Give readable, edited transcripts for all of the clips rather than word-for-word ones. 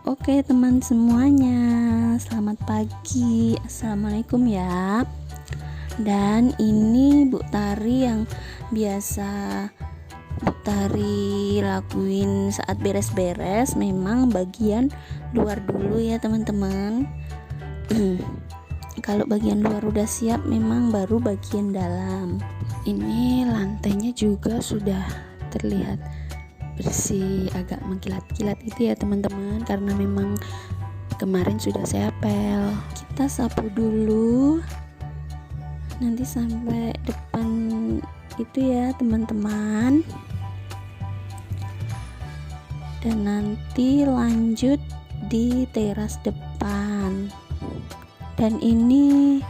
Oke teman semuanya, selamat pagi. Assalamualaikum ya. Dan ini Bu Tari yang biasa Bu Tari lakuin saat beres-beres, memang bagian luar dulu ya teman-teman. Kalau bagian luar udah siap, memang baru bagian dalam. Ini lantainya juga sudah terlihat bersih, agak mengkilat-kilat itu ya teman-teman, karena memang kemarin sudah saya pel. Kita sapu dulu nanti sampai depan itu ya teman-teman, dan nanti lanjut di teras depan. Dan ini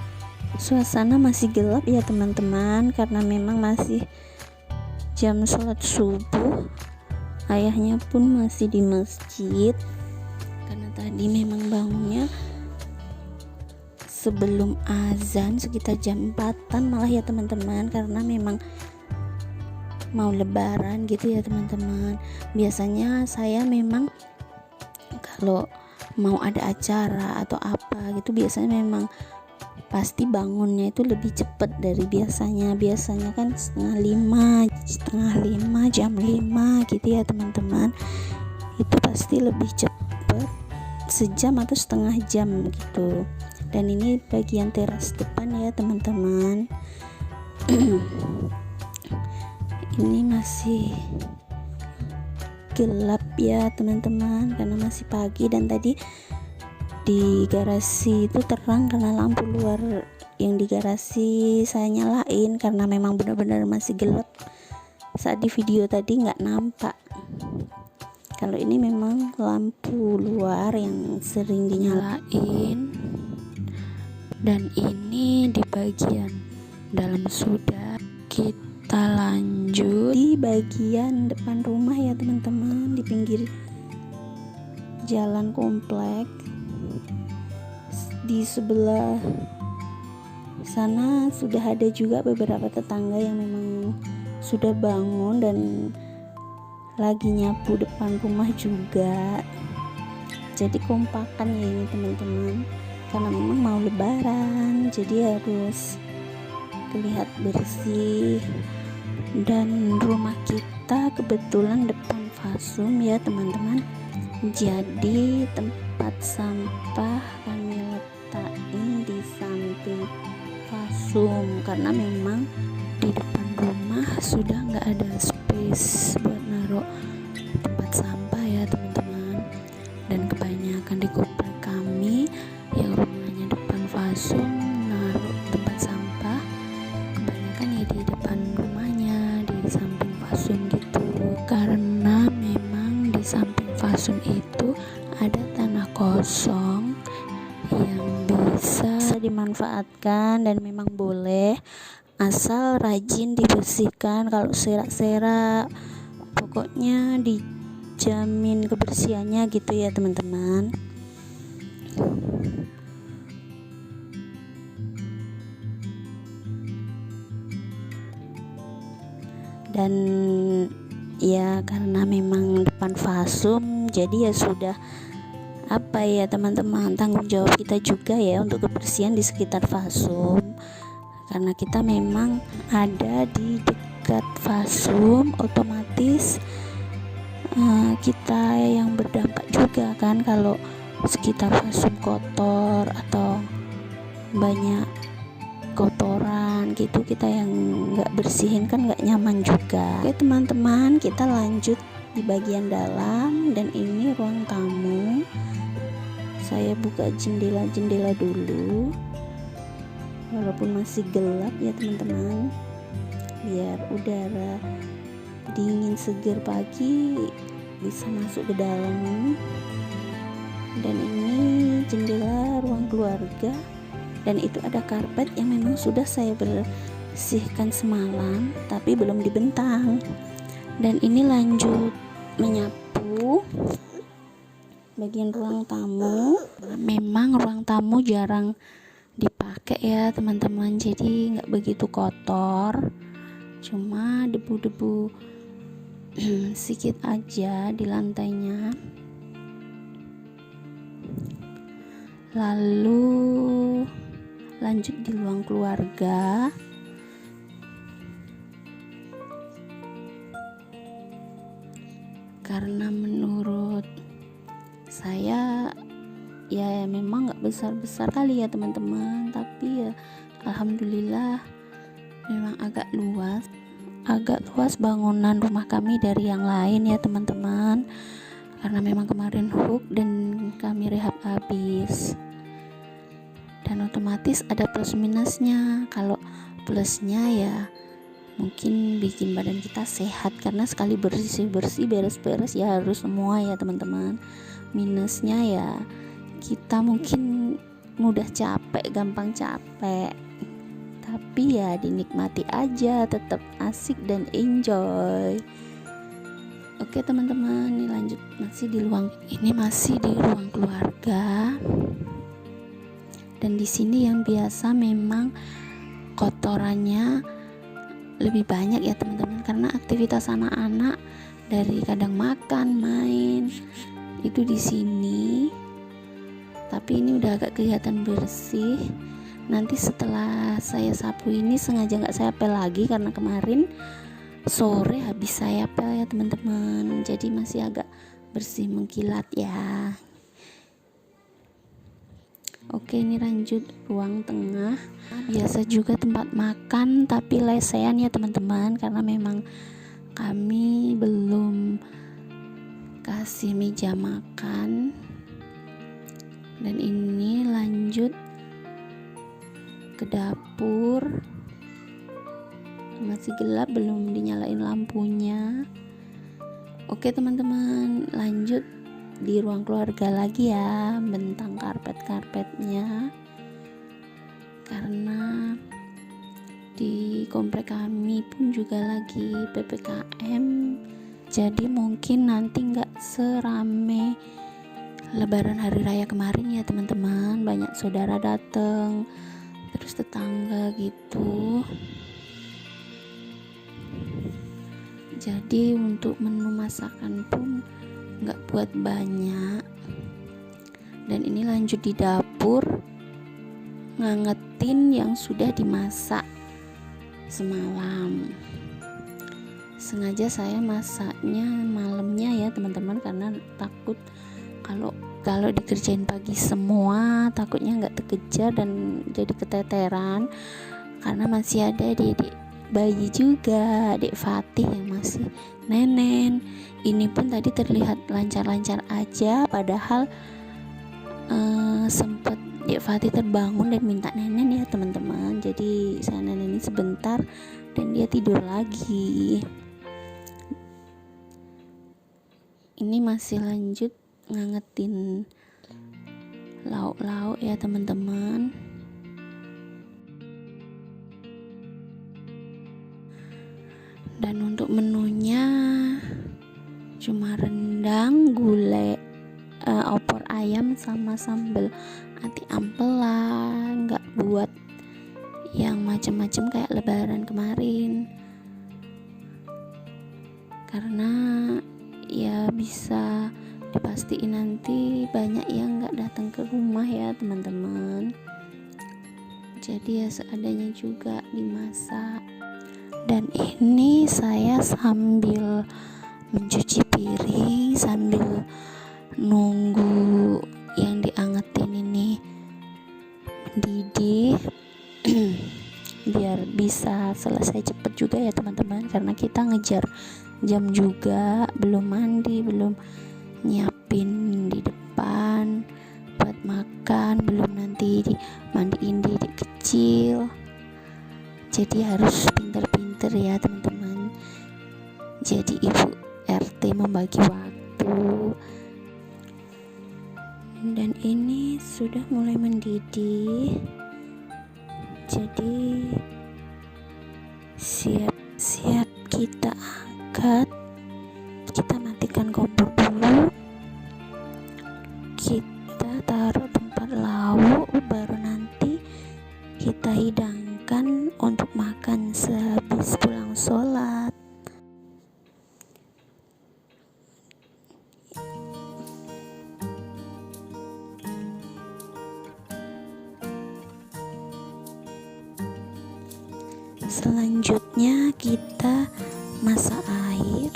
suasana masih gelap ya teman-teman, karena memang masih jam sholat subuh. Ayahnya pun masih di masjid, karena tadi memang bangunnya sebelum azan sekitar jam 4-an malah ya teman-teman, karena memang mau lebaran gitu ya teman-teman. Biasanya saya memang kalau mau ada acara atau apa gitu, biasanya memang pasti bangunnya itu lebih cepat dari biasanya kan setengah lima, jam 5 gitu ya teman-teman. Itu pasti lebih cepat, sejam atau setengah jam gitu. Dan ini bagian teras depan ya teman-teman. Ini masih gelap ya teman-teman, karena masih pagi, dan tadi di garasi itu terang karena lampu luar yang di garasi saya nyalain, karena memang benar-benar masih gelap. Saat di video tadi nggak nampak. Kalau ini memang lampu luar yang sering dinyalain. Dan ini di bagian dalam sudah. Kita lanjut di bagian depan rumah ya teman-teman, di pinggir jalan komplek. Di sebelah sana sudah ada juga beberapa tetangga yang memang sudah bangun dan lagi nyapu depan rumah juga. Jadi kompakan ya ini teman-teman, karena memang mau lebaran, jadi harus terlihat bersih. Dan rumah kita kebetulan depan fasum ya teman-teman, jadi tempat sampah kami letakkan di samping fasum, karena memang di depan rumah sudah nggak ada space buat naruh tempat sampah ya teman-teman. Dan kebanyakan di komplek kami yang rumahnya depan fasum naruh tempat sampah, kebanyakan ya di depan rumahnya, di samping fasum gitu, karena memang di samping fasum itu ada tanah kosong yang bisa dimanfaatkan, dan memang boleh asal rajin dibersihkan. Kalau serak-serak, pokoknya dijamin kebersihannya gitu ya teman-teman. Dan ya karena memang depan fasum, jadi ya sudah apa ya teman-teman, tanggung jawab kita juga ya untuk kebersihan di sekitar fasum, karena kita memang ada di dekat fasum, otomatis kita yang berdampak juga kan. Kalau sekitar fasum kotor atau banyak kotoran gitu, kita yang nggak bersihin kan nggak nyaman juga. Oke teman-teman, kita lanjut di bagian dalam, dan ini ruang tamu. Saya buka jendela-jendela dulu walaupun masih gelap ya teman-teman, biar udara dingin segar pagi bisa masuk ke dalam. Dan ini jendela ruang keluarga, dan itu ada karpet yang memang sudah saya bersihkan semalam tapi belum dibentang. Dan ini lanjut menyapu bagian ruang tamu. Memang ruang tamu jarang dipakai ya teman-teman, jadi nggak begitu kotor, cuma debu-debu sedikit aja di lantainya. Lalu lanjut di ruang keluarga. Karena menurut saya ya memang gak besar-besar kali ya teman-teman, tapi ya alhamdulillah memang agak luas bangunan rumah kami dari yang lain ya teman-teman, karena memang kemarin hook dan kami rehab habis, dan otomatis ada plus minusnya. Kalau plusnya ya mungkin bikin badan kita sehat, karena sekali bersih beres-beres ya harus semua ya teman-teman. Minusnya ya kita mungkin mudah capek, gampang capek, tapi ya dinikmati aja, tetap asik dan enjoy. Oke teman-teman, ini lanjut masih di ruang keluarga. Dan di sini yang biasa memang kotorannya lebih banyak ya teman-teman, karena aktivitas anak-anak dari kadang makan, main itu di sini. Tapi ini udah agak kelihatan bersih. Nanti setelah saya sapu ini sengaja nggak saya pel lagi, karena kemarin sore habis saya pel ya teman-teman, jadi masih agak bersih mengkilat ya. Oke, ini lanjut ruang tengah. Biasa juga tempat makan, tapi lesehan ya teman-teman, karena memang kami belum kasih meja makan. Dan ini lanjut ke dapur, masih gelap, belum dinyalain lampunya. Oke teman-teman, lanjut di ruang keluarga lagi ya, bentang karpetnya, karena di komplek kami pun juga lagi PPKM, jadi mungkin nanti nggak serame Lebaran hari raya kemarin ya teman-teman. Banyak saudara datang, terus tetangga gitu. Jadi untuk menu masakan pun nggak buat banyak. Dan ini lanjut di dapur, ngangetin yang sudah dimasak semalam. Sengaja saya masaknya malamnya ya teman-teman, karena takut kalau dikerjain pagi semua takutnya nggak terkejar dan jadi keteteran, karena masih ada adik bayi juga, adik Fatih yang masih nenen. Ini pun tadi terlihat lancar-lancar aja, padahal sempat adik Fatih terbangun dan minta nenen ya teman-teman. Jadi saya nenenin sebentar dan dia tidur lagi. Ini masih lanjut ngangetin lauk-lauk ya teman-teman. Dan untuk menunya cuma rendang, gulai, opor ayam sama sambal ati ampela, nggak buat yang macam-macam kayak lebaran kemarin, karena ya bisa dipastiin nanti banyak yang nggak datang ke rumah ya teman-teman. Jadi ya seadanya juga dimasak. Dan ini saya sambil mencuci piring, sambil nunggu yang diangetin ini mendidih biar bisa selesai cepet juga ya teman-teman, karena kita ngejar jam juga, belum mandi, belum nyiapin di depan buat makan, belum nanti dimandiin Didik kecil. Jadi harus pinter-pinter ya teman-teman, jadi ibu RT membagi waktu. Dan ini sudah mulai mendidih, jadi siap kita angkat. Kita matikan kompor dulu, kita taruh tempat lauk, baru nanti kita hidangkan untuk makan sehabis pulang sholat. kita masak air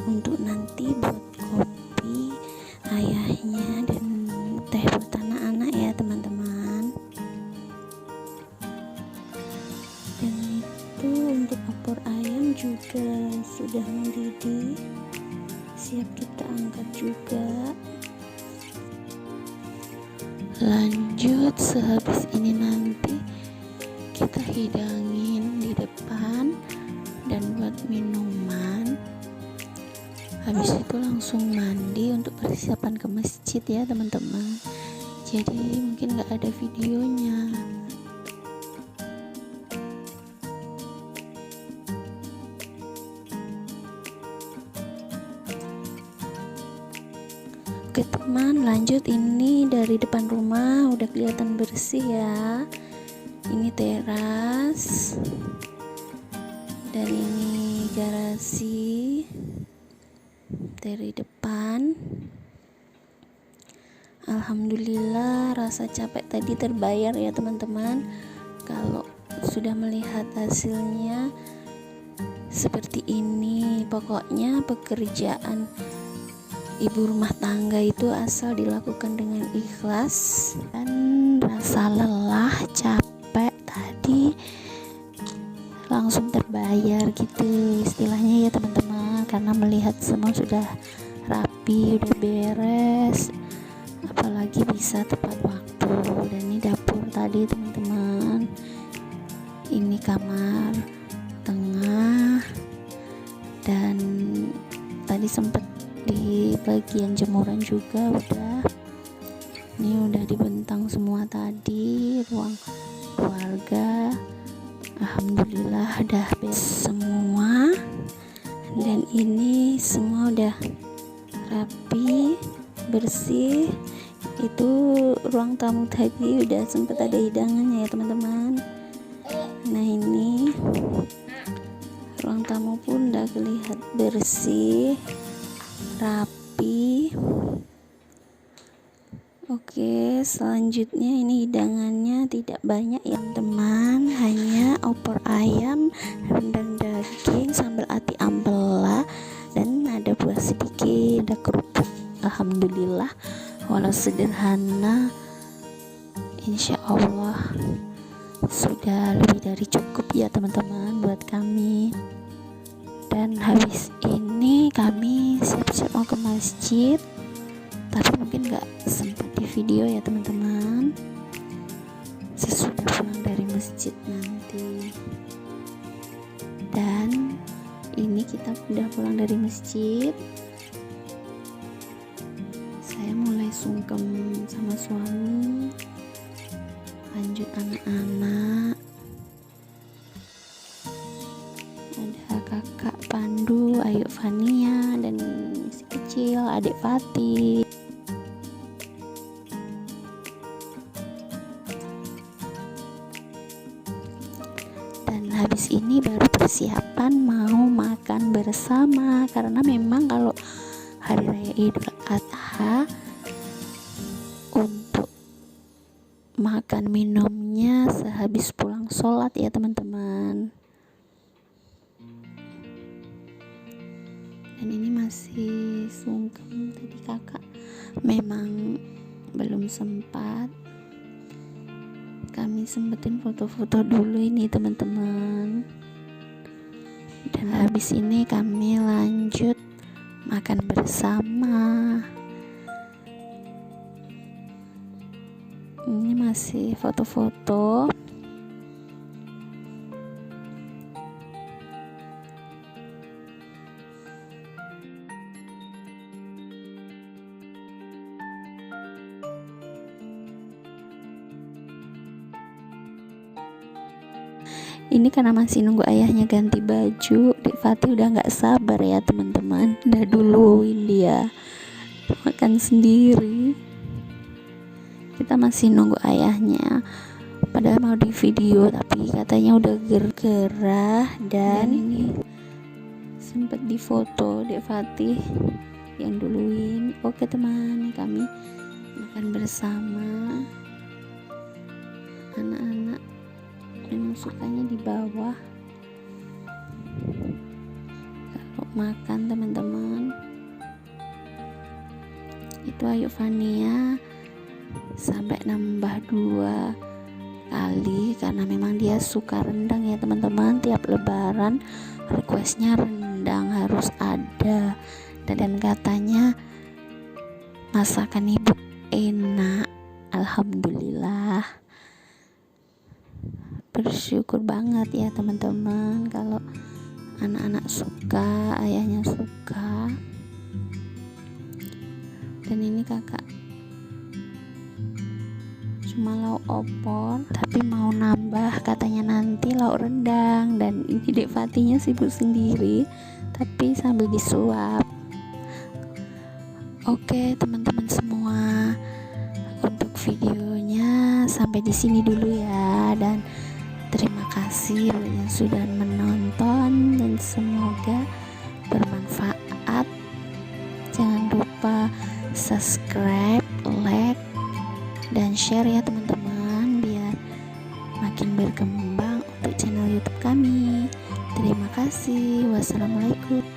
untuk nanti buat kopi ayahnya dan teh buat anak-anak ya teman-teman. Dan itu untuk opor ayam juga sudah mendidih, siap kita angkat juga. Lanjut, sehabis ini nanti kita hidangin di depan dan buat minuman. Habis itu langsung mandi untuk persiapan ke masjid ya teman-teman. Jadi mungkin gak ada videonya. Oke teman, lanjut. Ini dari depan rumah udah kelihatan bersih ya. Ini teras, dan ini garasi dari depan. Alhamdulillah, rasa capek tadi terbayar ya teman-teman. Kalau sudah melihat hasilnya seperti ini, pokoknya pekerjaan ibu rumah tangga itu asal dilakukan dengan ikhlas, dan rasa lelah capek tadi langsung terbayar gitu istilahnya ya teman-teman, karena melihat semua sudah rapi, udah beres, apalagi bisa tepat waktu. Dan ini dapur tadi teman-teman, ini kamar tengah, dan tadi sempat di bagian jemuran juga ini udah dibentang semua tadi, ruang keluarga. Alhamdulillah udah beres semua, dan ini semua udah rapi bersih. Itu ruang tamu tadi udah sempat ada hidangannya ya teman-teman. Nah ini ruang tamu pun udah kelihatan bersih, rapi. Oke, selanjutnya ini hidangannya tidak banyak ya teman, hanya opor ayam, rendang daging, sambal ati ampela, dan ada buah sedikit, ada kerupuk. Alhamdulillah, walau sederhana, insya Allah sudah lebih dari cukup ya teman-teman buat kami. Dan habis ini kami siap-siap mau ke masjid, tapi mungkin gak sempat di video ya teman-teman, sesudah pulang dari masjid nanti. Dan ini kita udah pulang dari masjid, saya mulai sungkem sama suami, lanjut anak-anak. Ada kakak Pandu, Ayu Fania, dan si kecil adik Fatih. Dan habis ini baru persiapan mau makan bersama, karena memang kalau hari raya Idul Adha untuk makan minumnya sehabis pulang sholat ya teman-teman. Dan ini masih sungkem tadi kakak, memang belum sempat, kami sempetin foto-foto dulu ini teman-teman. Dan habis ini kami lanjut makan bersama. Ini masih foto-foto. Ini karena masih nunggu ayahnya ganti baju, Dek Fatih udah gak sabar ya teman-teman, udah duluin dia makan sendiri. Kita masih nunggu ayahnya, padahal mau di video tapi katanya udah gerah. Dan ini sempet di foto Dek Fatih yang duluin. Oke teman, kami makan bersama. Anak-anak memang sukanya di bawah. makan teman-teman. Itu Ayu Fania sampai nambah 2 kali karena memang dia suka rendang ya teman-teman. Tiap lebaran requestnya rendang harus ada, dan katanya masakan ibu enak. Alhamdulillah, bersyukur banget ya teman-teman kalau anak-anak suka, ayahnya suka. Dan ini kakak cuma lauk opor, tapi mau nambah katanya nanti lauk rendang. Dan ini Dek Fatinya sibuk sendiri tapi sambil disuap. Oke teman-teman semua, untuk videonya sampai di sini dulu ya, dan terima kasih yang sudah menonton dan semoga bermanfaat. Jangan lupa subscribe, like, dan share ya teman-teman, biar makin berkembang untuk channel YouTube kami. Terima kasih. Wassalamualaikum.